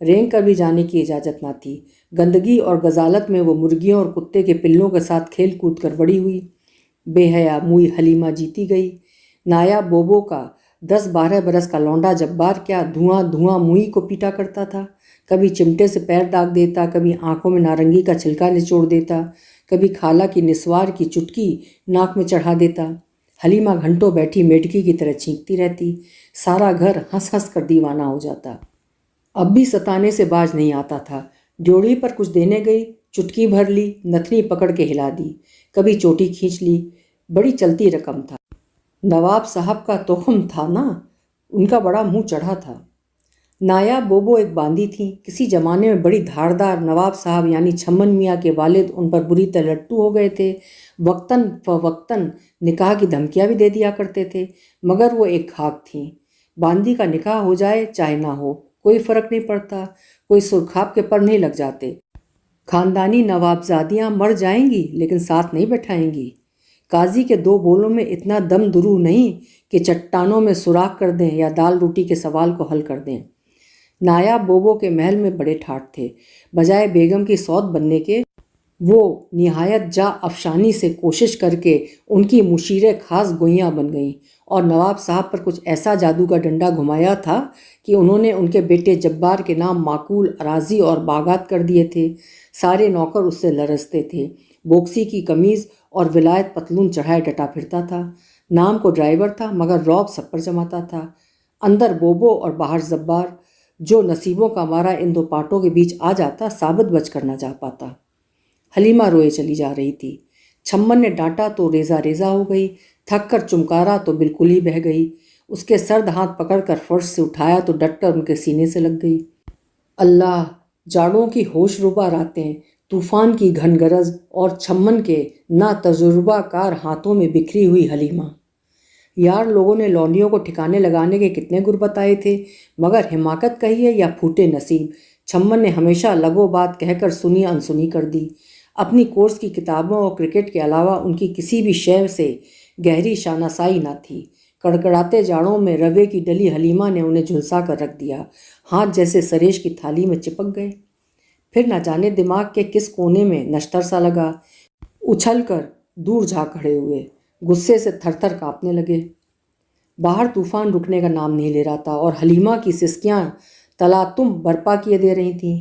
رینگ کر بھی جانے کی اجازت نہ تھی۔ گندگی اور غزالت میں وہ مرغیوں اور کتے کے پلوں کے ساتھ کھیل کود کر بڑی ہوئی۔ بے حیا موئی حلیمہ جیتی گئی۔ نایاب بوبو کا 10-12 برس کا لونڈا جبار کیا دھواں دھواں موئی کو پیٹا کرتا تھا۔ کبھی چمٹے سے پیر داغ دیتا، کبھی آنکھوں میں نارنگی کا چھلکا نچوڑ دیتا، کبھی خالہ کی نسوار کی چٹکی ناک میں چڑھا دیتا۔ حلیمہ گھنٹوں بیٹھی میڈکی کی طرح چینکتی رہتی۔ سارا گھر ہنس ہنس کر دیوانہ ہو جاتا۔ اب بھی ستانے سے باز نہیں آتا تھا۔ ڈیوڑی پر کچھ دینے گئی، چٹکی بھر لی، نتنی پکڑ کے ہلا دی، کبھی چوٹی کھینچ لی۔ بڑی چلتی رقم تھا۔ نواب صاحب کا تخم تھا نا، ان کا بڑا منہ چڑھا تھا۔ نایاب بوبو ایک باندی تھیں، کسی زمانے میں بڑی دھاردار۔ نواب صاحب یعنی چھمن میاں کے والد ان پر بری طرح لٹو ہو گئے تھے۔ وقتاً فوقتاً نکاح کی دھمکیاں بھی دے دیا کرتے تھے، مگر وہ ایک خاک تھیں۔ باندی کا نکاح ہو جائے چاہے نہ ہو، کوئی فرق نہیں پڑتا، کوئی سرخاب کے پر نہیں لگ جاتے۔ خاندانی نوابزادیاں مر جائیں گی لیکن ساتھ نہیں بٹھائیں گی۔ قاضی کے 2 بولوں میں اتنا دم درو نہیں کہ چٹانوں میں سوراخ کر دیں یا دال روٹی کے سوال کو حل کر دیں۔ نایاب بوبو کے محل میں بڑے ٹھاٹ تھے۔ بجائے بیگم کی سوت بننے کے، وہ نہایت جا افشانی سے کوشش کر کے ان کی مشیر خاص گوئیاں بن گئیں، اور نواب صاحب پر کچھ ایسا جادو کا ڈنڈا گھمایا تھا کہ انہوں نے ان کے بیٹے جبار کے نام معقول اراضی اور باغات کر دیے تھے۔ سارے نوکر اس سے لرزتے تھے۔ بوکسی کی قمیض اور ولایت پتلون چڑھائے ڈٹا پھرتا تھا۔ نام کو ڈرائیور تھا مگر رعب سب پر جماتا تھا۔ اندر بوبو اور باہر جبار، جو نصیبوں کا مارا ان 2 پارٹوں کے بیچ آ جاتا ثابت بچ کر نہ جا پاتا۔ حلیمہ روئے چلی جا رہی تھی۔ چھمن نے ڈانٹا تو ریزہ ریزہ ہو گئی، تھک کر چمکارا تو بالکل ہی بہہ گئی۔ اس کے سرد ہاتھ پکڑ کر فرش سے اٹھایا تو ڈٹ کر ان کے سینے سے لگ گئی۔ اللہ! جاڑوں کی ہوش ربا راتیں، طوفان کی گھن گرج اور چھمن کے نا تجربہ کار ہاتھوں میں بکھری ہوئی حلیمہ۔ یار لوگوں نے لونڈیوں کو ٹھکانے لگانے کے کتنے گر بتائے تھے، مگر حماقت کہیے یا پھوٹے نصیب، چھمن نے ہمیشہ لگو بات کہہ کر سنی انسنی کر دی۔ اپنی کورس کی کتابوں اور کرکٹ کے علاوہ ان کی کسی بھی شے سے گہری شناسائی نہ تھی۔ کڑکڑاتے جاڑوں میں روے کی ڈلی حلیمہ نے انہیں جھلسا کر رکھ دیا، ہاتھ جیسے سریش کی تھالی میں چپک گئے۔ پھر نہ جانے دماغ کے کس کونے میں نشتر سا لگا، اچھل کر دور جا کھڑے ہوئے، غصے سے تھر تھر کانپنے لگے۔ باہر طوفان رکنے کا نام نہیں لے رہا تھا اور حلیمہ کی سسکیاں تلاتم برپا کیے دے رہی تھیں۔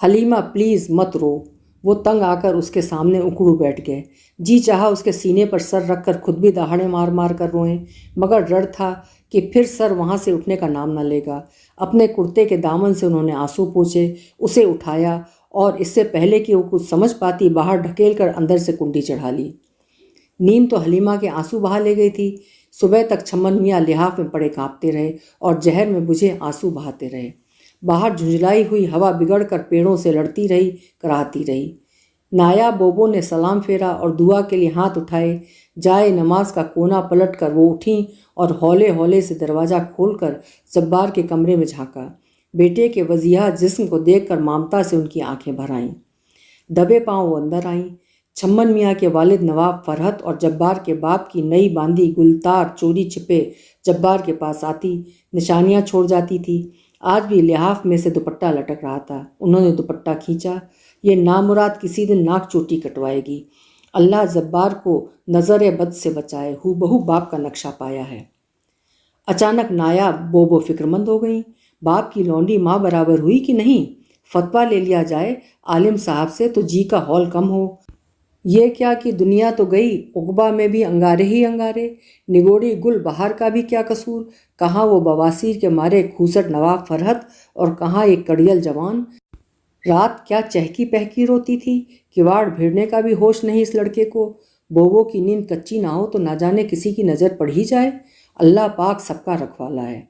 حلیمہ پلیز مت رو۔ وہ تنگ آ کر اس کے سامنے اکڑو بیٹھ گئے۔ جی چاہا اس کے سینے پر سر رکھ کر خود بھی دہاڑے مار مار کر روئیں، مگر ڈر تھا کہ پھر سر وہاں سے اٹھنے کا نام نہ لے گا۔ اپنے کرتے کے دامن سے انہوں نے آنسو پوچھے، اسے اٹھایا اور اس سے پہلے کہ وہ کچھ سمجھ پاتی باہر ڈھکیل کر اندر سے کنڈی چڑھا لی۔ نیم تو حلیمہ کے آنسو بہا لے گئی تھی۔ صبح تک چھمن میاں لحاف میں پڑے کانپتے رہے اور زہر میں بجھے آنسو بہاتے رہے۔ باہر جھنجھلائی ہوئی ہوا بگڑ کر پیڑوں سے لڑتی رہی، کراہتی رہی۔ نایاب بوبو نے سلام پھیرا اور دعا کے لیے ہاتھ اٹھائے۔ جائے نماز کا کونا پلٹ کر وہ اٹھیں اور ہولے ہولے سے دروازہ کھول کر جبار کے کمرے میں جھانکا۔ بیٹے کے وضیحہ جسم کو دیکھ کر مامتا سے ان کی آنکھیں بھر آئیں۔ دبے پاؤں وہ اندر آئیں۔ چھمن میاں کے والد نواب فرحت اور جبار کے باپ کی نئی باندھی گلتار چوری چھپے جبار کے پاس آتی، نشانیاں چھوڑ جاتی تھی۔ آج بھی لحاف میں سے دوپٹہ لٹک رہا تھا۔ انہوں نے دوپٹہ کھینچا۔ یہ نامراد کسی دن ناک چوٹی کٹوائے گی۔ اللہ جبار کو نظر بد سے بچائے، ہو بہو باپ کا نقشہ پایا ہے۔ اچانک نایاب بوبو فکر مند ہو گئیں۔ باپ کی لونڈی ماں برابر ہوئی کہ نہیں؟ فتویٰ لے لیا جائے عالم صاحب سے تو جی کا ہول کم ہو۔ یہ کیا کہ دنیا تو گئی، عقبہ میں بھی انگارے ہی انگارے۔ نگوڑی گل بہار کا بھی کیا قصور؟ کہاں وہ بواسیر کے مارے کھوسٹ نواب فرحت اور کہاں ایک کڑیل جوان؟ رات کیا چہکی پہکی روتی تھی، کواڑ بھیڑنے کا بھی ہوش نہیں اس لڑکے کو۔ بوبو کی نیند کچی نہ ہو تو نہ جانے کسی کی نظر پڑ ہی جائے۔ اللہ پاک سب کا رکھوالا ہے۔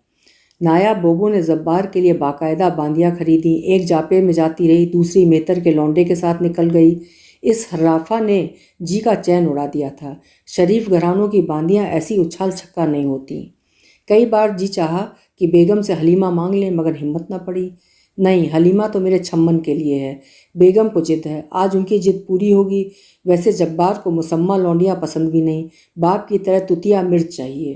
نایاب بوبو نے جبار کے لیے باقاعدہ باندیاں خریدیں۔ ایک جاپے میں جاتی رہی، دوسری میتر کے لونڈے کے ساتھ نکل گئی۔ اس حرافہ نے جی کا چین اڑا دیا تھا۔ شریف گھرانوں کی باندیاں ایسی اچھال چھکا نہیں ہوتی۔ کئی بار جی چاہا کہ بیگم سے حلیمہ مانگ لیں، مگر ہمت نہ پڑی۔ نہیں، حلیمہ تو میرے چھمن کے لیے ہے۔ بیگم کو ضد ہے، آج ان کی ضد پوری ہوگی۔ ویسے جبار کو مسمہ لونڈیاں پسند بھی نہیں، باپ کی طرح تتیا مرچ چاہیے۔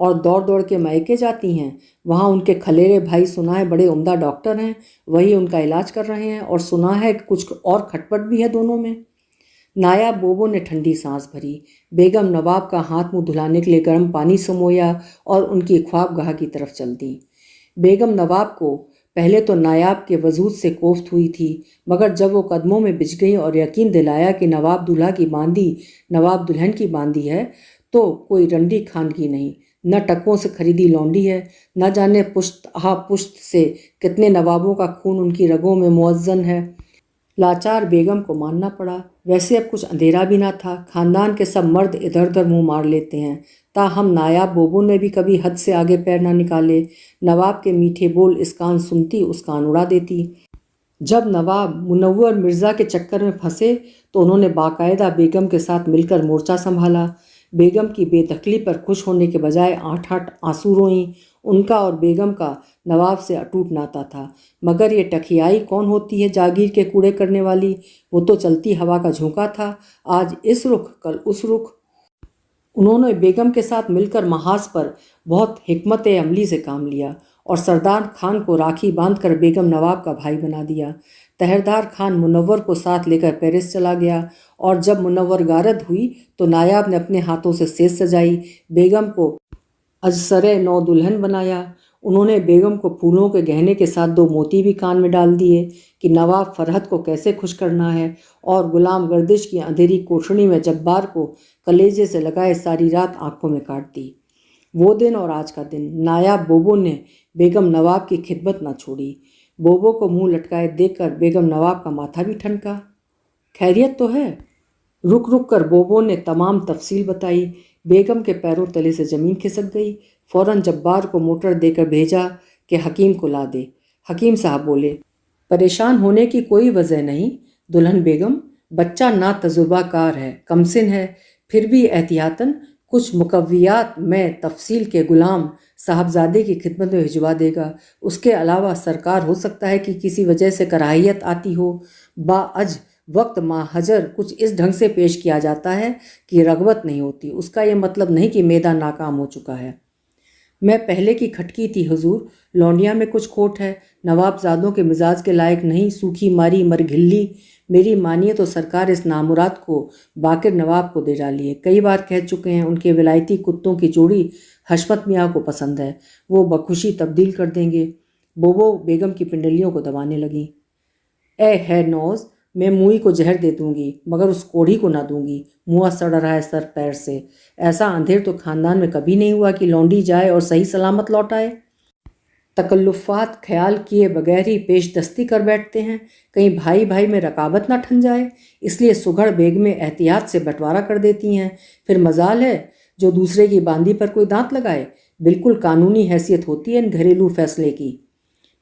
اور دوڑ دوڑ کے میکے جاتی ہیں۔ وہاں ان کے کھلیرے بھائی سنا ہے بڑے عمدہ ڈاکٹر ہیں، وہی ان کا علاج کر رہے ہیں، اور سنا ہے کہ کچھ اور کھٹپٹ بھی ہے دونوں میں۔ نایاب بوبو نے ٹھنڈی سانس بھری، بیگم نواب کا ہاتھ منہ دھلانے کے لیے گرم پانی سمویا اور ان کی خوابگاہ کی طرف چل دیں۔ بیگم نواب کو پہلے تو نایاب کے وجود سے کوفت ہوئی تھی، مگر جب وہ قدموں میں بچھ گئیں اور یقین دلایا کہ نواب دولہا کی باندی نواب دلہن کی باندی ہے تو کوئی رنڈی خان کی نہیں، نہ ٹکوں سے خریدی لونڈی ہے، نہ جانے پشت پشت سے کتنے نوابوں کا خون ان کی رگوں میں موزن ہے، لاچار بیگم کو ماننا پڑا۔ ویسے اب کچھ اندھیرا بھی نہ تھا، خاندان کے سب مرد ادھر ادھر منہ مار لیتے ہیں، تاہم نایاب بوبو نے بھی کبھی حد سے آگے پیر نہ نکالے۔ نواب کے میٹھے بول اس کان سنتی اس کان اڑا دیتی۔ جب نواب منور مرزا کے چکر میں پھنسے تو انہوں نے باقاعدہ بیگم کے ساتھ مل کر مورچہ سنبھالا۔ بیگم کی بے دخلی پر خوش ہونے کے بجائے آٹھ آٹھ آنسو روئیں۔ ان کا اور بیگم کا نواب سے اٹوٹ ناتا تھا، مگر یہ ٹکیائی کون ہوتی ہے جاگیر کے کوڑے کرنے والی؟ وہ تو چلتی ہوا کا جھونکا تھا، آج اس رخ کل اس رخ۔ انہوں نے بیگم کے ساتھ مل کر محاذ پر بہت حکمت عملی سے کام لیا اور سردار خان کو راکھی باندھ کر بیگم نواب کا بھائی بنا دیا۔ تہردار خان منور کو ساتھ لے کر پیرس چلا گیا، اور جب منور غارت ہوئی تو نایاب نے اپنے ہاتھوں سے سیج سجائی، بیگم کو اجسرِ نو دلہن بنایا۔ انہوں نے بیگم کو پھولوں کے گہنے کے ساتھ 2 موتی بھی کان میں ڈال دیے کہ نواب فرحت کو کیسے خوش کرنا ہے، اور غلام گردش کی اندھیری کوٹھڑی میں جبار کو کلیجے سے لگائے ساری رات آنکھوں میں کاٹ دی۔ وہ دن اور آج کا دن نایاب بوبو نے بیگم نواب کی خدمت نہ چھوڑی۔ بوبو کو منہ لٹکائے دیکھ کر بیگم نواب کا ماتھا بھی ٹھنکا۔ خیریت تو ہے؟ رک رک کر بوبو نے تمام تفصیل بتائی۔ بیگم کے پیروں تلے سے زمین کھسک گئی۔ فوراً جبار کو موٹر دے کر بھیجا کہ حکیم کو لا دے۔ حکیم صاحب بولے، پریشان ہونے کی کوئی وجہ نہیں دلہن بیگم، بچہ نا تجربہ کار ہے، کم سن ہے، پھر بھی احتیاطاً کچھ مقویات میں تفصیل کے غلام صاحبزادے کی خدمت میں بھجوا دے گا۔ اس کے علاوہ سرکار ہو سکتا ہے کہ کسی وجہ سے کراہیت آتی ہو۔ باعج وقت ماہجر کچھ اس ڈھنگ سے پیش کیا جاتا ہے کہ رغبت نہیں ہوتی، اس کا یہ مطلب نہیں کہ میدہ ناکام ہو چکا ہے۔ میں پہلے کی کھٹکی تھی حضور، لونڈیاں میں کچھ کھوٹ ہے، نواب زادوں کے مزاج کے لائق نہیں، سوکھی ماری مرگھلی۔ میری مانیے تو سرکار اس نامراد کو باقر نواب کو دے ڈالیے، کئی بار کہہ چکے ہیں، ان کے ولایتی کتوں کی جوڑی حشمت میاں کو پسند ہے، وہ بخوشی تبدیل کر دیں گے۔ بوبو بیگم کی پنڈلیوں کو دبانے لگیں۔ اے ہے نوز، میں موئی کو زہر دے دوں گی مگر اس کوڑھی کو نہ دوں گی، منہ سڑ رہا ہے سر پیر سے، ایسا اندھیر تو خاندان میں کبھی نہیں ہوا کہ لونڈی جائے اور صحیح سلامت لوٹ آئے۔ تکلفات خیال کیے بغیر ہی پیش دستی کر بیٹھتے ہیں، کہیں بھائی بھائی میں رقابت نہ ٹھن جائے، اس لیے سگھڑ بیگمیں احتیاط سے بٹوارا کر دیتی ہیں، پھر مجال ہے جو دوسرے کی باندی پر کوئی دانت لگائے۔ بالکل قانونی حیثیت ہوتی ہے ان گھریلو فیصلے کی۔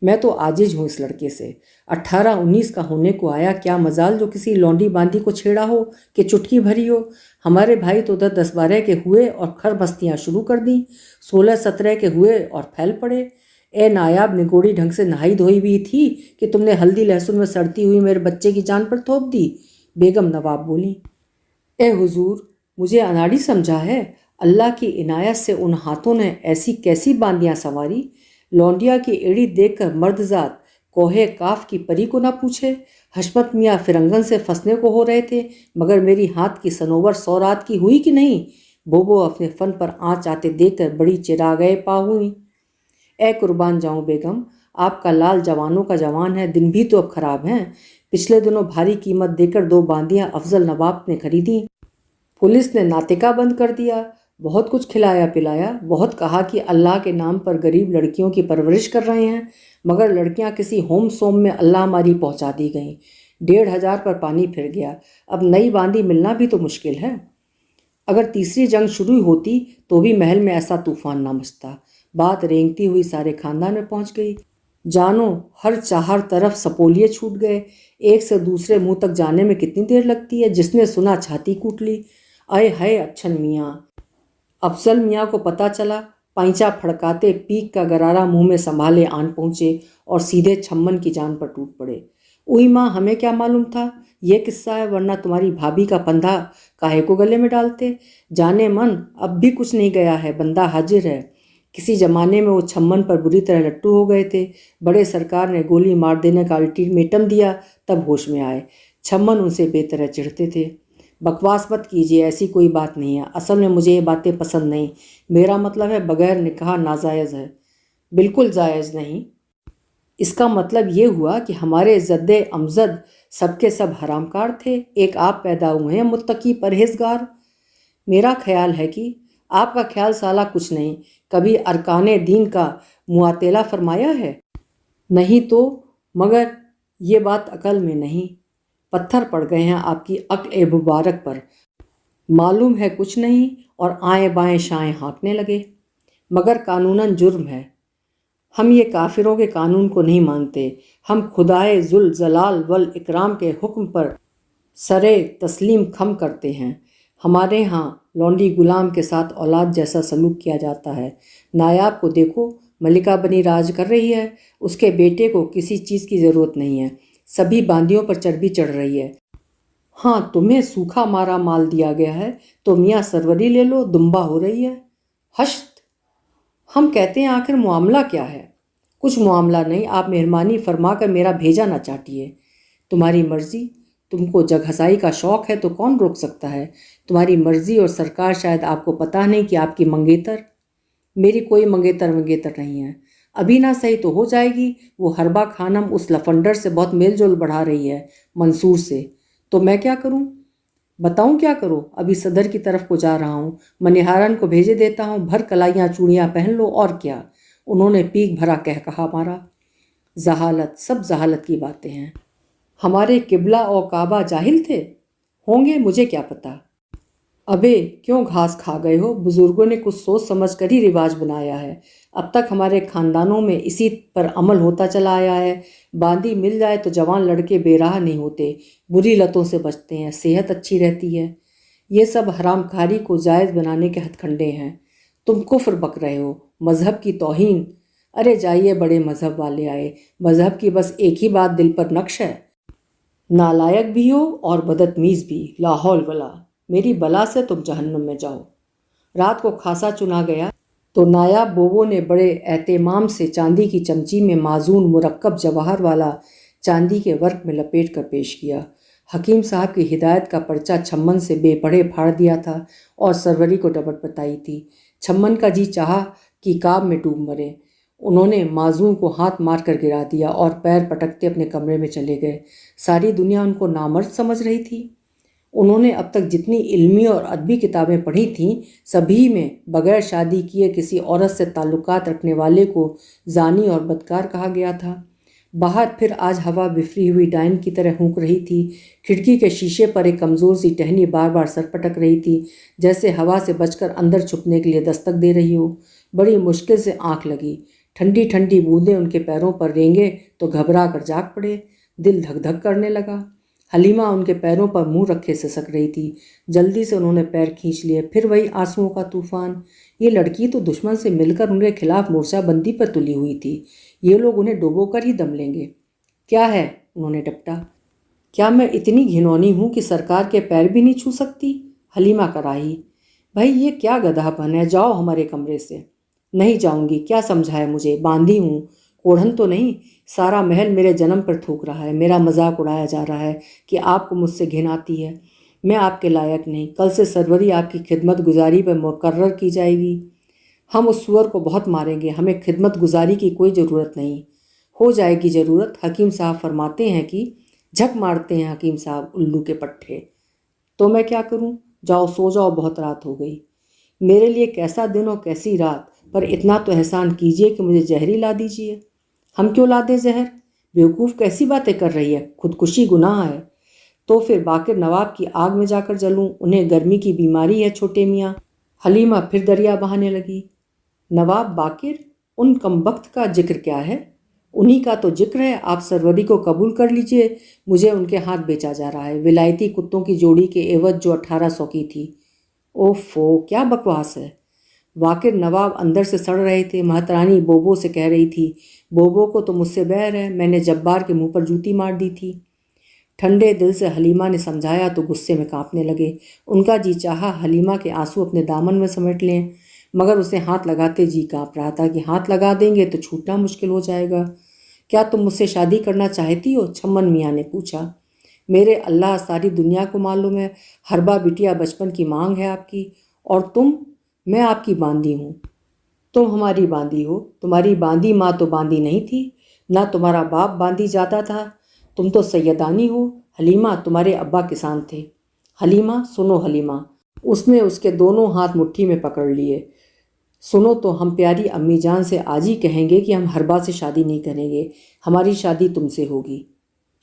میں تو عاجز ہوں اس لڑکے سے، 18-19 کا ہونے کو آیا، کیا مجال جو کسی لونڈی باندی کو چھیڑا ہو کہ چٹکی بھری ہو۔ ہمارے بھائی تو 10-12 کے ہوئے اور کھر بستیاں شروع کر دیں، 16-17 کے ہوئے اور پھیل پڑے۔ اے نایاب، نگوڑی ڈھنگ سے نہائی دھوئی بھی تھی کہ تم نے ہلدی لہسن میں سڑتی ہوئی میرے بچے کی جان پر تھوپ دی؟ بیگم نواب بولیں، اے حضور، مجھے اناڑی سمجھا ہے؟ اللہ کی عنایت سے ان ہاتھوں نے ایسی کیسی باندیاں سنواری، لونڈیا کی ایڑی دیکھ کر مرد ذات کوہ کاف کی پری کو نہ پوچھے۔ حشمت میاں فرنگن سے پھنسنے کو ہو رہے تھے، مگر میری ہاتھ کی سنوبر 100 رات کی ہوئی کہ نہیں؟ بوبو اپنے فن پر آنچ آتے دیکھ کر بڑی چراغے پا ہوئی۔ اے قربان جاؤں بیگم، آپ کا لال جوانوں کا جوان ہے، دن بھی تو اب خراب ہیں۔ پچھلے دنوں بھاری قیمت دے کر 2 باندیاں افضل نواب نے خریدیں، پولیس نے ناطقہ بند کر دیا، بہت کچھ کھلایا پلایا، بہت کہا کہ اللہ کے نام پر غریب لڑکیوں کی پرورش کر رہے ہیں، مگر لڑکیاں کسی ہوم سوم میں اللہ ماری پہنچا دی گئیں، 1500 پر پانی پھر گیا، اب نئی باندی ملنا بھی تو مشکل ہے۔ اگر تیسری جنگ شروع ہوتی تو بھی محل میں ایسا طوفان نہ مچتا۔ بات رینگتی ہوئی سارے خاندان میں پہنچ گئی، جانو ہر چہار طرف سپولیے چھوٹ گئے، ایک سے دوسرے منہ تک جانے میں کتنی دیر لگتی ہے، جس نے سنا چھاتی کوٹ لی۔ آئے ہائے اچھن میاں! افضل میاں کو پتہ چلا، پائنچا پھڑکاتے پیک کا گرارا منہ میں سنبھالے آن پہنچے اور سیدھے چھمن کی جان پر ٹوٹ پڑے۔ اوئی ماں، ہمیں کیا معلوم تھا یہ قصہ ہے، ورنہ تمہاری بھابھی کا پندھا کاہے کو گلے میں ڈالتے؟ جانے من اب بھی کچھ نہیں گیا ہے، بندہ حاضر ہے۔ کسی زمانے میں وہ چھمن پر بری طرح لٹو ہو گئے تھے، بڑے سرکار نے گولی مار دینے کا الٹیمیٹم دیا، تب ہوش میں آئے۔ چھمن ان سے بے طرح چڑھتے تھے۔ بکواس مت کیجیے، ایسی کوئی بات نہیں ہے، اصل میں مجھے یہ باتیں پسند نہیں، میرا مطلب ہے بغیر نکاح ناجائز ہے۔ بالکل جائز نہیں، اس کا مطلب یہ ہوا کہ ہمارے جد امجد سب کے سب حرام کار تھے، ایک آپ پیدا ہوئے ہیں متقی پرہیزگار۔ میرا خیال ہے کہ آپ کا خیال سالہ کچھ نہیں، کبھی ارکان دین کا معاطلہ فرمایا ہے؟ نہیں تو، مگر یہ بات عقل میں نہیں، پتھر پڑ گئے ہیں آپ کی عقل مبارک پر، معلوم ہے کچھ نہیں، اور آئیں بائیں شائیں ہانکنے لگے۔ مگر قانوناً جرم ہے، ہم یہ کافروں کے قانون کو نہیں مانتے، ہم خدائے ذوالجلال والاکرام کے حکم پر سرے تسلیم خم کرتے ہیں۔ ہمارے ہاں لونڈی غلام کے ساتھ اولاد جیسا سلوک کیا جاتا ہے۔ نایاب کو دیکھو، ملکہ بنی راج کر رہی ہے، اس کے بیٹے کو کسی چیز کی ضرورت نہیں ہے، سبھی باندیوں پر چربی چڑھ رہی ہے۔ ہاں تمہیں سوکھا مارا مال دیا گیا ہے تو میاں سروری لے لو، دمبا ہو رہی ہے۔ ہشت! ہم کہتے ہیں آخر معاملہ کیا ہے؟ کچھ معاملہ نہیں، آپ مہربانی فرما کر میرا بھیجا نہ چاٹیے۔ تمہاری مرضی، تم کو جگ ہنسائی کا شوق ہے تو کون روک سکتا ہے؟ تمہاری مرضی، اور سرکار شاید آپ کو پتہ نہیں کہ آپ کی منگیتر۔ میری کوئی منگیتر نہیں ہے، ابھی نہ صحیح تو ہو جائے گی۔ وہ حربہ خانم اس لفنڈر سے بہت میل جول بڑھا رہی ہے، منصور سے۔ تو میں کیا کروں؟ بتاؤں کیا کرو؟ ابھی صدر کی طرف کو جا رہا ہوں، منیہارن کو بھیجے دیتا ہوں، بھر کلائیاں چوڑیاں پہن لو، اور کیا؟ انہوں نے پیک بھرا کہا مارا۔ جہالت، سب جہالت کی باتیں ہیں۔ ہمارے قبلہ اور کعبہ جاہل تھے؟ ہوں گے، مجھے کیا پتہ۔ ابے کیوں گھاس کھا گئے ہو؟ بزرگوں نے کچھ سوچ سمجھ کر ہی رواج بنایا ہے، اب تک ہمارے خاندانوں میں اسی پر عمل ہوتا چلا آیا ہے۔ باندی مل جائے تو جوان لڑکے بے راہ نہیں ہوتے، بری لتوں سے بچتے ہیں، صحت اچھی رہتی ہے۔ یہ سب حرام کاری کو جائز بنانے کے ہتھ کنڈے ہیں۔ تم کفر بک رہے ہو، مذہب کی توہین۔ ارے جائیے، بڑے مذہب والے آئے، مذہب کی بس ایک ہی بات دل پر نقش ہے، نالائق بھی ہو اور بدتمیز بھی، لا حول ولا، میری بلا سے تم جہنم میں جاؤ۔ رات کو کھاسا چنا گیا تو نایاب بوبو نے بڑے اہتمام سے چاندی کی چمچی میں معزون مرکب جواہر والا چاندی کے ورق میں لپیٹ کر پیش کیا۔ حکیم صاحب کی ہدایت کا پرچہ چھمن سے بے پڑھے پھاڑ دیا تھا اور سروری کو ڈبٹ بتائی تھی۔ چھمن کا جی چاہا کہ کعب میں ڈوب مرے۔ انہوں نے معزون کو ہاتھ مار کر گرا دیا اور پیر پٹکتے اپنے کمرے میں چلے گئے۔ ساری دنیا ان کو نامرد سمجھ رہی تھی۔ انہوں نے اب تک جتنی علمی اور ادبی کتابیں پڑھی تھیں، سبھی میں بغیر شادی کیے کسی عورت سے تعلقات رکھنے والے کو زانی اور بدکار کہا گیا تھا۔ باہر پھر آج ہوا بفری ہوئی ڈائن کی طرح ہونک رہی تھی۔ کھڑکی کے شیشے پر ایک کمزور سی ٹہنی بار بار سر پٹک رہی تھی، جیسے ہوا سے بچ کر اندر چھپنے کے لیے دستک دے رہی ہو۔ بڑی مشکل سے آنکھ لگی، ٹھنڈی ٹھنڈی بوندیں ان کے پیروں پر رینگے تو گھبرا کر جاگ پڑے۔ دل دھک دھک کرنے لگا۔ حلیمہ ان کے پیروں پر منہ رکھے سسک رہی تھی۔ جلدی سے انہوں نے پیر کھینچ لیے، پھر وہی آنسوؤں کا طوفان۔ یہ لڑکی تو دشمن سے مل کر ان کے خلاف مورچہ بندی پر تلی ہوئی تھی، یہ لوگ انہیں ڈبو کر ہی دم لیں گے۔ کیا ہے؟ انہوں نے ڈپٹا۔ کیا میں اتنی گھنونی ہوں کہ سرکار کے پیر بھی نہیں چھو سکتی؟ حلیمہ کراہی۔ بھائی یہ کیا گدھا پن ہے، جاؤ ہمارے کمرے سے۔ نہیں جاؤں گی، کیا سمجھا ہے مجھے، باندھی ہوں، کوڑھن تو نہیں۔ سارا محل میرے جنم پر تھوک رہا ہے، میرا مذاق اڑایا جا رہا ہے کہ آپ کو مجھ سے گھن آتی ہے۔ میں آپ کے لائق نہیں، کل سے سروری آپ کی خدمت گزاری پر مقرر کی جائے گی۔ ہم اس سور کو بہت ماریں گے، ہمیں خدمت گزاری کی کوئی ضرورت نہیں۔ ہو جائے گی ضرورت، حکیم صاحب فرماتے ہیں کہ جھک مارتے ہیں حکیم صاحب الو کے پٹھے۔ تو میں کیا کروں؟ جاؤ سو جاؤ، بہت رات ہو گئی۔ میرے لیے کیسا دن اور کیسی رات، پر اتنا تو احسان کیجیے کہ مجھے زہر ہی لا دیجیے۔ ہم کیوں لا دیں زہر؟ بیوقوف کیسی باتیں کر رہی ہے، خودکشی گناہ ہے۔ تو پھر باقر نواب کی آگ میں جا کر جلوں، انہیں گرمی کی بیماری ہے چھوٹے میاں۔ حلیمہ پھر دریا بہانے لگی۔ نواب باقر؟ ان کمبخت کا ذکر کیا ہے؟ انہی کا تو ذکر ہے، آپ سروری کو قبول کر لیجئے، مجھے ان کے ہاتھ بیچا جا رہا ہے، ولایتی کتوں کی جوڑی کے عوض جو 1800 کی تھی۔ اوفو، کیا بکواس ہے۔ واقر نواب اندر سے سڑ رہے تھے۔ مہترانی بوبو سے کہہ رہی تھی، بوبو کو تو مجھ سے بیر ہے، میں نے جبار کے منہ پر جوتی مار دی تھی۔ ٹھنڈے دل سے حلیمہ نے سمجھایا تو غصے میں کانپنے لگے۔ ان کا جی چاہا حلیمہ کے آنسو اپنے دامن میں سمیٹ لیں، مگر اسے ہاتھ لگاتے جی کانپ رہا تھا کہ ہاتھ لگا دیں گے تو چھوٹنا مشکل ہو جائے گا۔ کیا تم مجھ سے شادی کرنا چاہتی ہو؟ چھمن میاں نے پوچھا۔ میرے اللہ، ساری دنیا کو معلوم ہے ہربا بٹیا بچپن کی مانگ ہے آپ کی، اور تم؟ میں آپ کی باندی ہوں۔ تم ہماری باندی ہو؟ تمہاری باندی ماں تو باندی نہیں تھی، نہ تمہارا باپ باندی جاتا تھا، تم تو سیدانی ہو۔ حلیمہ، تمہارے ابا کسان تھے۔ حلیمہ، سنو حلیمہ، اس نے اس کے دونوں ہاتھ مٹھی میں پکڑ لیے۔ سنو تو، ہم پیاری امی جان سے آج ہی کہیں گے کہ ہم ہربا سے شادی نہیں کریں گے، ہماری شادی تم سے ہوگی۔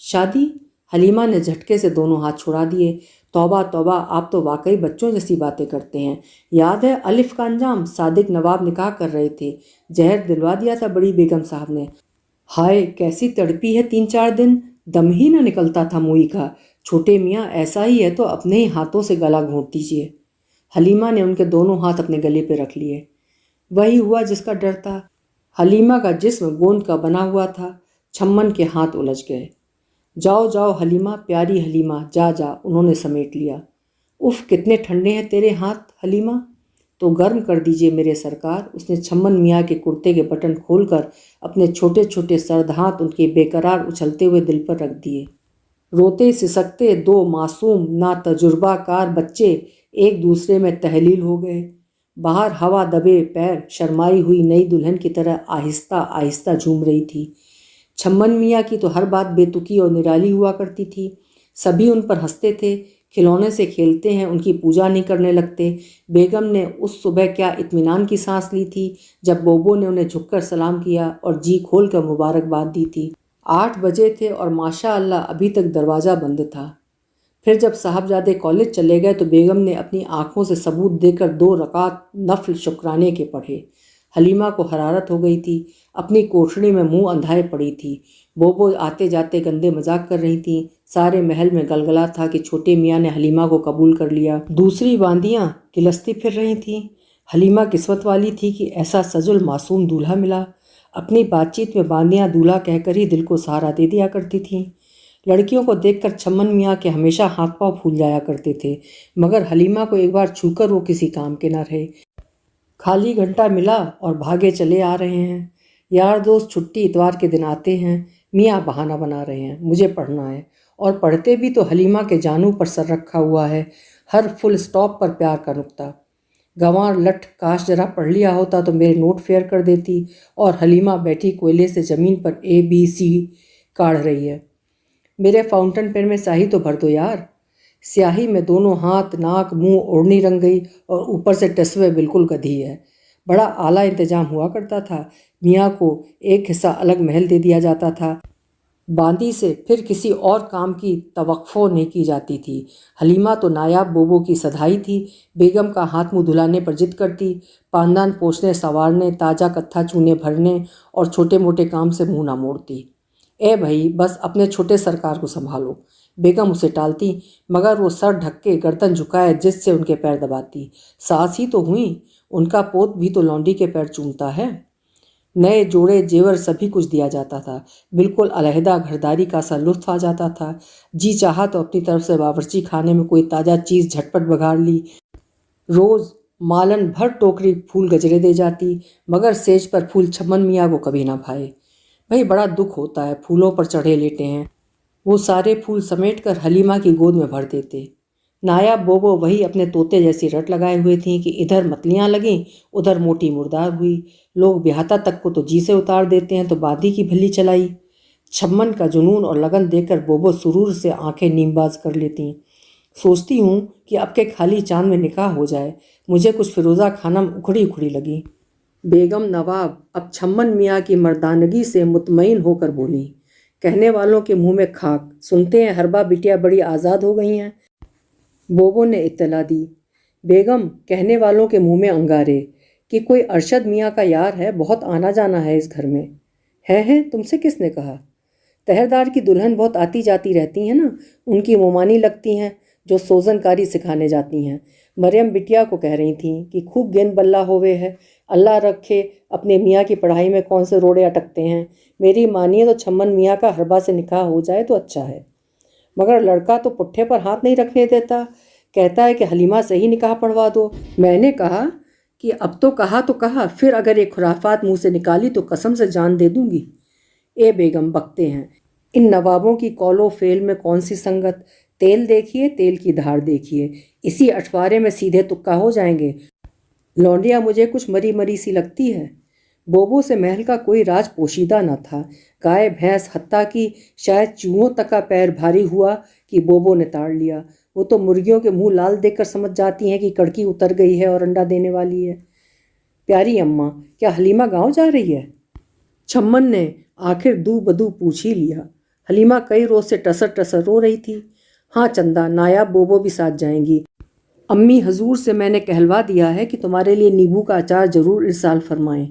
شادی؟ حلیمہ نے جھٹکے سے دونوں ہاتھ چھڑا دیے۔ توبہ توبہ، آپ تو واقعی بچوں جیسی باتیں کرتے ہیں۔ یاد ہے الف کا انجام؟ صادق نواب نکاح کر رہے تھے، زہر دلوا دیا تھا بڑی بیگم صاحب نے۔ ہائے کیسی تڑپی ہے 3-4 دن، دم ہی نہ نکلتا تھا موئی کا۔ چھوٹے میاں ایسا ہی ہے تو اپنے ہی ہاتھوں سے گلا گھونٹ دیجیے۔ حلیمہ نے ان کے دونوں ہاتھ اپنے گلے پہ رکھ لیے۔ وہی ہوا جس کا ڈر تھا۔ حلیمہ کا جسم گوند کا بنا ہوا تھا۔ چھمن کے ہاتھ الجھ گئے۔ جاؤ جاؤ حلیمہ، پیاری حلیمہ، جا جا، انہوں نے سمیٹ لیا۔ اف، کتنے ٹھنڈے ہیں تیرے ہاتھ حلیمہ۔ تو گرم کر دیجئے میرے سرکار۔ اس نے چھمن میاں کے کرتے کے بٹن کھول کر اپنے چھوٹے چھوٹے سرد ہاتھ ان کے بے قرار اچھلتے ہوئے دل پر رکھ دیے۔ روتے سسکتے 2 معصوم نا تجربہ کار بچے ایک دوسرے میں تحلیل ہو گئے۔ باہر ہوا دبے پیر شرمائی ہوئی نئی دلہن کی طرح آہستہ آہستہ جھوم رہی تھی۔ چھمن میاں کی تو ہر بات بے تکی اور نرالی ہوا کرتی تھی۔ سبھی ان پر ہنستے تھے، کھلونے سے کھیلتے ہیں، ان کی پوجا نہیں کرنے لگتے۔ بیگم نے اس صبح کیا اطمینان کی سانس لی تھی جب بوبو نے انہیں جھک کر سلام کیا اور جی کھول کر مبارکباد دی تھی۔ 8 بجے تھے اور ماشاء اللہ ابھی تک دروازہ بند تھا۔ پھر جب صاحبزادے کالج چلے گئے تو بیگم نے اپنی آنکھوں سے ثبوت دے کر 2 رکعت نفل شکرانے کے پڑھے۔ حلیمہ کو حرارت ہو گئی تھی، اپنی کوٹھڑی میں منہ اندھائے پڑی تھی۔ بوبو آتے جاتے گندے مذاق کر رہی تھیں۔ سارے محل میں گلگلا تھا کہ چھوٹے میاں نے حلیمہ کو قبول کر لیا۔ دوسری باندیاں کلستی پھر رہی تھیں۔ حلیمہ قسمت والی تھی کہ ایسا سجل معصوم دولہا ملا۔ اپنی بات چیت میں باندیاں دولہا کہہ کر ہی دل کو سہارا دے دیا کرتی تھیں۔ لڑکیوں کو دیکھ کر چھمن میاں کے ہمیشہ ہاتھ پاؤں پھول جایا کرتے تھے، مگر حلیمہ کو ایک بار چھو کر وہ کسی کام کے نہ رہے۔ خالی گھنٹہ ملا اور بھاگے چلے آ رہے ہیں۔ یار دوست چھٹی اتوار کے دن آتے ہیں، میاں بہانہ بنا رہے ہیں، مجھے پڑھنا ہے، اور پڑھتے بھی تو حلیمہ کے جانوں پر سر رکھا ہوا ہے، ہر فل سٹاپ پر پیار کا نقطہ۔ گنوار لٹھ، کاش ذرا پڑھ لیا ہوتا تو میرے نوٹ فیئر کر دیتی۔ اور حلیمہ بیٹھی کوئلے سے زمین پر ABC کاڑھ رہی ہے۔ میرے فاؤنٹن پین میں سیاہی تو بھر دو یار۔ سیاہی میں دونوں ہاتھ، ناک، منہ اوڑھنی رنگ گئی اور اوپر سے ٹسوے بالکل گدھی ہے۔ بڑا اعلیٰ انتظام ہوا کرتا تھا۔ میاں کو ایک حصہ الگ محل دے دیا جاتا تھا۔ باندی سے پھر کسی اور کام کی توقع نہیں کی جاتی تھی۔ حلیمہ تو نایاب بوبو کی سدھائی تھی، بیگم کا ہاتھ منہ دھلانے پر ضد کرتی، پاندان پوچھنے سنوارنے، تازہ کتھا چونے بھرنے اور چھوٹے موٹے کام سے منہ نہ موڑتی۔ اے بھائی بس اپنے چھوٹے سرکار کو سنبھالو، بیگم اسے ٹالتی، مگر وہ سر ڈھک کے گردن جھکائے جس سے ان کے پیر دباتی۔ ساس ہی تو ہوئیں، ان کا پوت بھی تو لونڈی کے پیر چومتا ہے۔ نئے جوڑے زیور سبھی کچھ دیا جاتا تھا، بالکل علیحدہ گھرداری کا سا لطف آ جاتا تھا۔ جی چاہا تو اپنی طرف سے باورچی خانے میں کوئی تازہ چیز جھٹپٹ بگاڑ لی۔ روز مالن بھر ٹوکری پھول گجرے دے جاتی، مگر سیج پر پھول چھمن میاں کو کبھی نہ بھائے۔ بھئی بڑا دکھ ہوتا ہے، پھولوں پر چڑھے لیٹے ہیں۔ وہ سارے پھول سمیٹ کر حلیمہ کی گود میں بھر دیتے۔ نایاب بوبو وہی اپنے طوطے جیسی رٹ لگائے ہوئے تھیں کہ ادھر متلیاں لگیں، ادھر موٹی مردار ہوئی۔ لوگ بیہاتہ تک کو تو جی سے اتار دیتے ہیں تو باندی کی بھلی چلائی۔ چھمن کا جنون اور لگن دیکھ کر بوبو سرور سے آنکھیں نیم باز کر لیتی۔ سوچتی ہوں کہ اب کے خالی چاند میں نکاح ہو جائے، مجھے کچھ فیروزہ خانم اکھڑی اکھڑی لگی۔ بیگم نواب اب چھمن میاں کی مردانگی سے مطمئن ہو کر بولی، کہنے والوں کے منہ میں کھاک، سنتے ہیں ہربا بٹیا بڑی آزاد ہو گئی ہیں۔ بوبو نے اطلاع دی، بیگم کہنے والوں کے منہ میں انگارے، کہ کوئی ارشد میاں کا یار ہے، بہت آنا جانا ہے اس گھر میں۔ ہے تم سے کس نے کہا؟ تہردار کی دلہن بہت آتی جاتی رہتی ہیں نا، ان کی مومانی لگتی ہیں جو سوزن کاری سکھانے جاتی ہیں۔ مریم بٹیا کو کہہ رہی تھیں کہ خوب گیند بلہ ہوئے ہے، اللہ رکھے اپنے میاں کی پڑھائی میں کون سے روڑے اٹکتے ہیں۔ میری مانیے تو چھمن میاں کا ہربا سے نکاح ہو جائے تو اچھا ہے۔ مگر لڑکا تو پٹھے پر ہاتھ نہیں رکھنے دیتا، کہتا ہے کہ حلیمہ سے ہی نکاح پڑھوا دو۔ میں نے کہا کہ اب تو کہا، پھر اگر یہ خرافات منہ سے نکالی تو قسم سے جان دے دوں گی۔ اے بیگم بکتے ہیں، ان نوابوں کی قول و فعل میں کون سی سنگت؟ تیل دیکھیے، تیل کی دھار دیکھیے، اسی اٹھوارے میں سیدھے تکا ہو جائیں گے۔ لونڈیا مجھے کچھ مری مری سی لگتی ہے۔ بوبو سے محل کا کوئی راج پوشیدہ نہ تھا۔ گائے بھینس حتیٰ کہ شاید چوہوں تک کا پیر بھاری ہوا کہ بوبو نے تاڑ لیا۔ وہ تو مرغیوں کے منہ لال دیکھ کر سمجھ جاتی ہیں کہ کڑکی اتر گئی ہے اور انڈا دینے والی ہے۔ پیاری اماں، کیا حلیمہ گاؤں جا رہی ہے؟ چھمن نے آخر دو بدو پوچھ ہی لیا۔ حلیمہ کئی روز سے ٹسر ٹسر رو رہی تھی۔ ہاں چندہ، نایاب بوبو بھی ساتھ جائیں گی۔ امی حضور سے میں نے کہلوا دیا ہے کہ تمہارے لیے نیبو کا اچار ضرور ارسال فرمائیں۔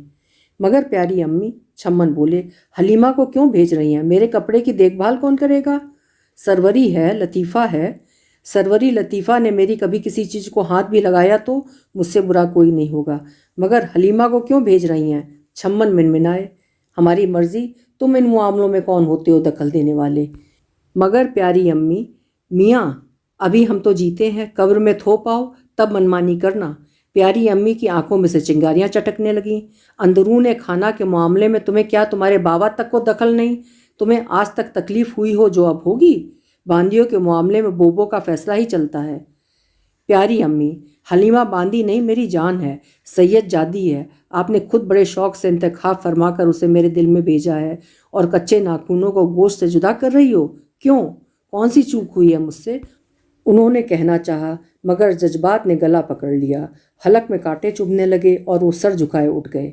مگر پیاری امی، چھمن بولے، حلیمہ کو کیوں بھیج رہی ہیں؟ میرے کپڑے کی دیکھ بھال کون کرے گا؟ سروری ہے، لطیفہ ہے۔ سروری لطیفہ نے میری کبھی کسی چیز کو ہاتھ بھی لگایا تو مجھ سے برا کوئی نہیں ہوگا، مگر حلیمہ کو کیوں بھیج رہی ہیں؟ چھمن منمنائے۔ ہماری مرضی، تم ان معاملوں میں کون ہوتے ہو دخل دینے والے؟ مگر پیاری امی، میاں ابھی ہم تو جیتے ہیں، قبر میں تھو پاؤ تب منمانی کرنا۔ پیاری امی کی آنکھوں میں سے چنگاریاں چٹکنے لگیں۔ اندرون خانہ کے معاملے میں تمہیں کیا تمہارے بابا تک کو دخل نہیں؟ تمہیں آج تک تکلیف ہوئی ہو جو اب ہوگی؟ باندیوں کے معاملے میں بوبو کا فیصلہ ہی چلتا ہے۔ پیاری امی، حلیمہ باندی نہیں، میری جان ہے، سید جادی ہے۔ آپ نے خود بڑے شوق سے انتخاب فرما کر اسے میرے دل میں بھیجا ہے، اور کچے ناخنوں کو گوشت سے جدا کر رہی ہو؟ کیوں؟ کون سی چوک ہوئی ہے مجھ سے؟ انہوں نے کہنا چاہا، مگر جذبات نے گلا پکڑ لیا۔ حلق میں کانٹے چبھنے لگے اور وہ سر جھکائے اٹھ گئے۔